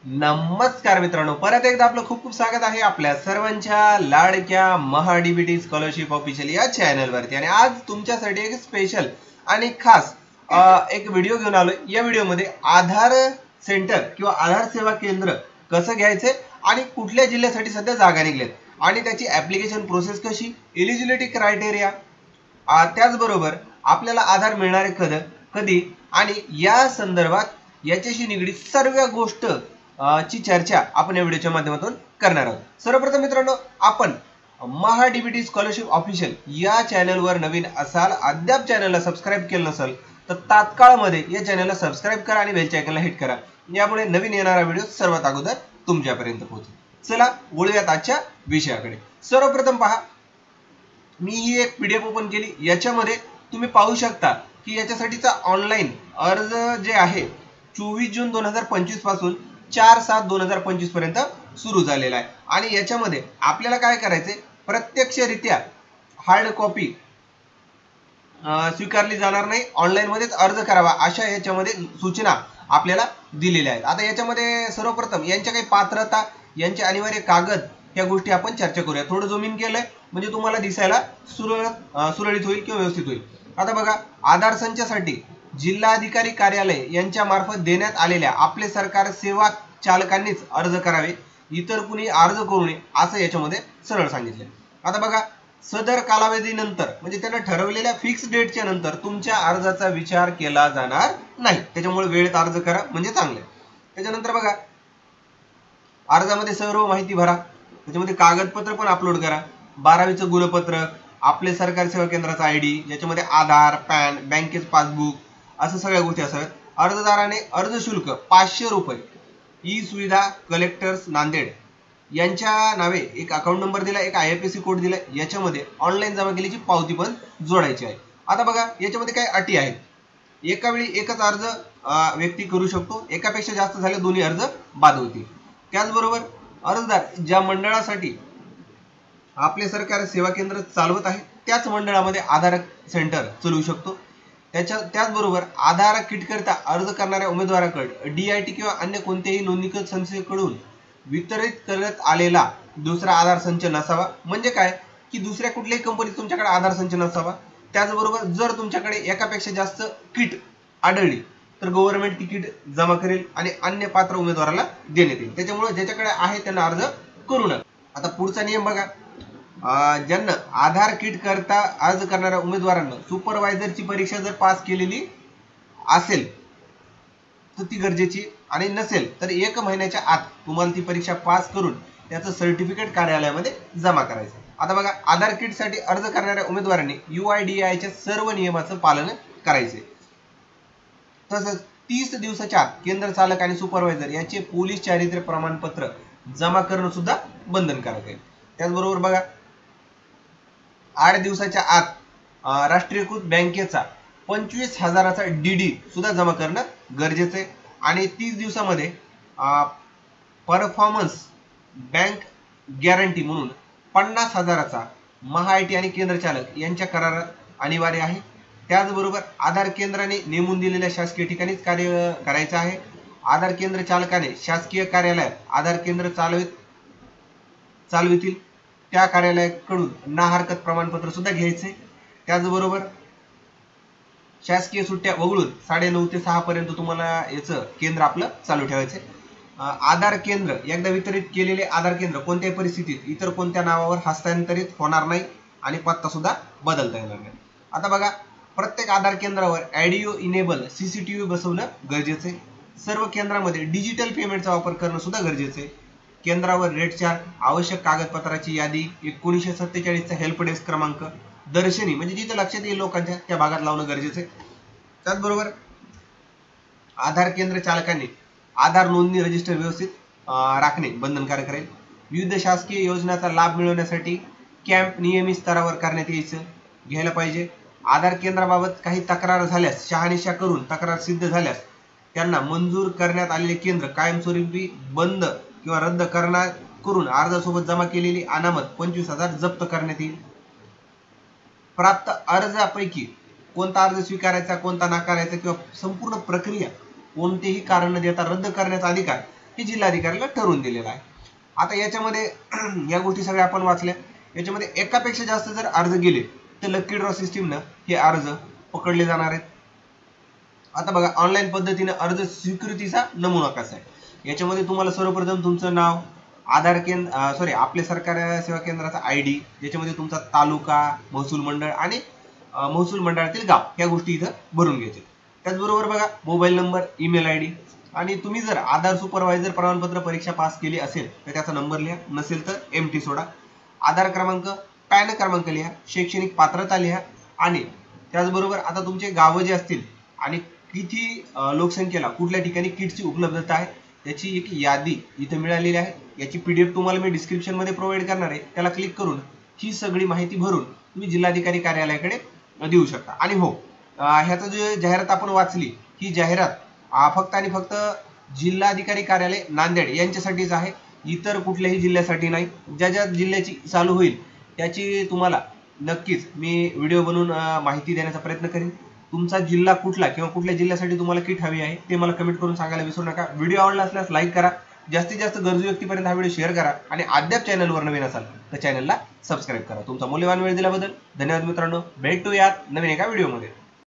नमस्कार मित्रांनो, परत एकदा आपलं खूप खूप स्वागत आहे आपल्या सर्वांच्या लाडक्या महाडीबीटी स्कॉलरशिप ऑफिशियल या चॅनलवरती। आणि आज तुमच्यासाठी एक स्पेशल आणि खास एक व्हिडिओ घेऊन आलोय। या व्हिडिओमध्ये आधार सेंटर किंवा आधार सेवा केंद्र कसं घ्यायचे आणि कुठल्या जिल्ह्यासाठी सध्या जागा निघल्यात आणि त्याची ऍप्लिकेशन प्रोसेस कशी, एलिजिबिलिटी क्रायटेरिया, त्याचबरोबर आपल्याला आधार मिळणार कधी आणि या संदर्भात याच्याशी निगडीत सर्व गोष्ट ची चर्चा आपण या व्हिडिओच्या माध्यमातून करणार आहोत। सर्वप्रथम मित्रांनो, आपण महाडीबीटी स्कॉलरशिप ऑफिशियल या चॅनलवर नवीन असाल, अद्याप चॅनलला सबस्क्राइब केलं नसेल तर तात्काळ मध्ये या चॅनलला सबस्क्राइब करा आणि बेल आयकॉनला हिट करा, यामुळे नवीन येणारा व्हिडिओ सर्वात अगोदर तुमच्यापर्यंत पोहोचेल। चला वळूयात आजच्या विषयाकडे। सर्वप्रथम पहा, मी ही एक पीडीएफ ओपन केली। याच्यामध्ये तुम्ही पाहू शकता की याच्यासाठीचा ऑनलाईन अर्ज जे आहे 24 जून 2025 पासून 4/7/2025 पर्यंत सुरू झालेला आहे। आणि याच्यामध्ये आपल्याला काय करायचे, प्रत्यक्षरित्या हार्ड कॉपी स्वीकारली जाणार नाही, ऑनलाईन मध्येच अर्ज करावा अशा याच्यामध्ये सूचना आपल्याला दिलेल्या आहेत। आता याच्यामध्ये सर्वप्रथम यांच्या काही पात्रता, यांचे अनिवार्य कागद, या गोष्टी आपण चर्चा करूया। थोडं झूम इन केलंय म्हणजे तुम्हाला दिसायला सुरळीत होईल किंवा व्यवस्थित होईल। आता बघा, आधार संचासाठी जिल्हाधिकारी कार्यालय यांच्या मार्फत देण्यात आलेल्या आपले सरकार सेवा चालकांनीच अर्ज करावे, इतर कुणी अर्ज करू नये असं याच्यामध्ये सरळ सांगितले। आता बघा, सदर कालावधीनंतर म्हणजे त्यांना ठरवलेल्या फिक्स डेटच्या नंतर तुमच्या अर्जाचा विचार केला जाणार नाही, त्याच्यामुळे वेळेत अर्ज करा म्हणजे चांगले। त्याच्यानंतर बघा, अर्जामध्ये सर्व माहिती भरा, त्याच्यामध्ये कागदपत्र पण अपलोड करा, 12वीचं गुणपत्र, आपले सरकारी सेवा केंद्राचा आयडी, याच्यामध्ये आधार, पॅन, बँकेचं पासबुक, असं सगळ्या गोष्टी असाव्यात। अर्जदाराने अर्ज शुल्क 500 रुपये ई सुविधा कलेक्टर्स नांदेड यांच्या नावे एक अकाउंट नंबर दिला, एक IFSC कोड दिला, याच्यामध्ये ऑनलाईन जमा केल्याची पावती पण जोडायची आहे। आता बघा, याच्यामध्ये काही अटी आहेत। एका वेळी एकच अर्ज व्यक्ती करू शकतो, एकापेक्षा जास्त झाले दोन्ही अर्ज बाद होतील। त्याचबरोबर अर्जदार ज्या मंडळासाठी आपले सरकार सेवा केंद्र चालवत आहे त्याच मंडळामध्ये आधार सेंटर चालवू शकतो। त्याचबरोबर आधार किट करता अर्ज करणाऱ्या उमेदवाराकडे DIT किंवा अन्य कोणत्याही नोंदणीकृत संस्थेकडून वितरित करण्यात आलेला दुसरा आधार संच नसावा। म्हणजे काय की दुसऱ्या कुठल्याही कंपनीत तुमच्याकडे आधार संच नसावा। त्याचबरोबर जर तुमच्याकडे एकापेक्षा जास्त किट आढळली तर गव्हर्नमेंट तिकीट जमा करेल आणि अन्य पात्र उमेदवाराला देण्यात येईल, त्याच्यामुळे ज्याच्याकडे आहे त्यांना अर्ज करू नका। आता पुढचा नियम बघा, ज्यांना आधार किट करता अर्ज करणाऱ्या उमेदवारांना सुपरवायझरची परीक्षा जर पास केलेली असेल तर ती गरजेची, आणि नसेल तर 1 महिन्याच्या आत तुम्हाला ती परीक्षा पास करून त्याचं सर्टिफिकेट कार्यालयामध्ये जमा करायचं। आता बघा, आधार किट साठी अर्ज करणाऱ्या उमेदवारांनी UIDAIच्या सर्व नियमाचं पालन करायचे। तसंच 30 दिवसाच्या आत केंद्र चालक आणि सुपरवायझर याचे पोलीस चारित्र्य प्रमाणपत्र जमा करणं सुद्धा बंधनकारक आहे। त्याचबरोबर बघा, 8 दिवसाच्या आत राष्ट्रीयकृत बँकेचा 25,000चा DD सुद्धा जमा करणं गरजेचं आहे। आणि 30 दिवसामध्ये परफॉर्मन्स बँक गॅरंटी म्हणून 50,000चा महाआयटी आणि केंद्र चालक यांच्या करारात अनिवार्य आहे। त्याचबरोबर आधार केंद्राने नेमून दिलेल्या शासकीय ठिकाणीच कार्य करायचं आहे। आधार केंद्र चालकाने शासकीय कार्यालयात आधार केंद्र चालवितील त्या कार्यालयाकडून ना हरकत प्रमाणपत्र सुद्धा घ्यायचे। त्याचबरोबर शासकीय सुट्ट्या वगळून 9:30 ते 6 पर्यंत तुम्हाला याचं केंद्र आपलं चालू ठेवायचे। आधार केंद्र एकदा वितरित केलेले आधार केंद्र कोणत्याही परिस्थितीत इतर कोणत्या नावावर हस्तांतरित होणार नाही आणि पत्ता सुद्धा बदलता येणार नाही। आता बघा, प्रत्येक आधार केंद्रावर ऑडिओ इनेबल CCTV बसवणं गरजेचं आहे। सर्व केंद्रामध्ये डिजिटल पेमेंटचा वापर करणं सुद्धा गरजेचं आहे। केंद्रावर रेट चार्ट, आवश्यक कागदपत्राची यादी, 1947चा हेल्प डेस्क क्रमांक, दर्शनी म्हणजे जिथे लक्षात येईल लोकांच्या त्या भागात लावणं गरजेचं आहे। त्याचबरोबर आधार केंद्र चालकांनी आधार नोंदणी रजिस्टर व्यवस्थित राखणे बंधनकारक राहील। विविध शासकीय योजनांचा लाभ मिळवण्यासाठी कॅम्प नियमित स्तरावर करण्यात घ्यायला पाहिजे। आधार केंद्राबाबत काही तक्रार झाल्यास शहानिशा करून तक्रार सिद्ध झाल्यास त्यांना मंजूर करण्यात आलेले केंद्र कायमस्वरूपी बंद किंवा रद्द करून अर्जासोबत जमा केलेली अनामत 25,000 जप्त करण्यात येईल। प्राप्त अर्जापैकी कोणता अर्ज स्वीकारायचा, कोणता नाकारायचा किंवा संपूर्ण प्रक्रिया कोणतेही कारण न देता रद्द करण्याचा अधिकार हे जिल्हाधिकाऱ्याला ठरवून दिलेलं आहे. आता याच्यामध्ये या गोष्टी सगळ्या आपण वाचल्या. याच्यामध्ये एकापेक्षा जास्त जर अर्ज गेले तर लकी ड्रॉ सिस्टीमनं हे अर्ज पकडले जाणार आहेत. आता बघा ऑनलाईन पद्धतीने अर्ज स्वीकृतीचा नमुना कसा आहे. याच्यामध्ये तुम्हाला सर्वप्रथम तुमचं नाव, आधार केंद्र आपल्या सरकारी सेवा केंद्राचा ID, ज्याच्यामध्ये तुमचा तालुका, महसूल मंडळ आणि महसूल मंडळातील गाव या गोष्टी इथं भरून घ्यायचे. त्याचबरोबर बघा मोबाईल नंबर, ईमेल ID आणि तुम्ही जर आधार सुपरवायझर प्रमाणपत्र परीक्षा पास केली असेल तर त्याचा नंबर लिहा, नसेल तर MT सोडा. आधार क्रमांक, पॅन क्रमांक लिहा, शैक्षणिक पात्रता लिहा आणि त्याचबरोबर आता तुमचे गाव जे असतील आणि किती लोकसंख्येला कुठल्या ठिकाणी किटची उपलब्धता आहे याची एक यादी इथे मिळालेली आहे. याची PDF तुम्हाला मी डिस्क्रिप्शन मध्ये प्रोव्हाइड करणार आहे. त्याला क्लिक करून ही सगळी माहिती भरून तुम्ही जिल्हाधिकारी कार्यालयाकडे देऊ शकता. आणि हो, ह्याचं जे जाहिरात आपण वाचली, ही जाहिरात फक्त आणि फक्त जिल्हाधिकारी कार्यालय नांदेड यांच्यासाठीच आहे, इतर कुठल्याही जिल्ह्यासाठी नाही. ज्या ज्या जिल्ह्याची चालू होईल त्याची तुम्हाला नक्कीच मी व्हिडिओ बनवून माहिती देण्याचा प्रयत्न करेन. तुमचा जिल्हा कुठला किंवा कुठल्या जिल्ह्यासाठी तुम्हाला किट हवी आहे ते मला कमेंट करून सांगायला विसरू नका. व्हिडिओ आवडला असल्यास लाईक करा, जास्तीत जास्त गरजू व्यक्तीपर्यंत हा व्हिडिओ शेअर करा आणि अद्याप चॅनलवर नवीन असाल तर चॅनलला सबस्क्राईब करा. तुमचा मूल्यवान वेळ दिल्याबद्दल धन्यवाद मित्रांनो. भेटूयात नवीन एका व्हिडिओमध्ये.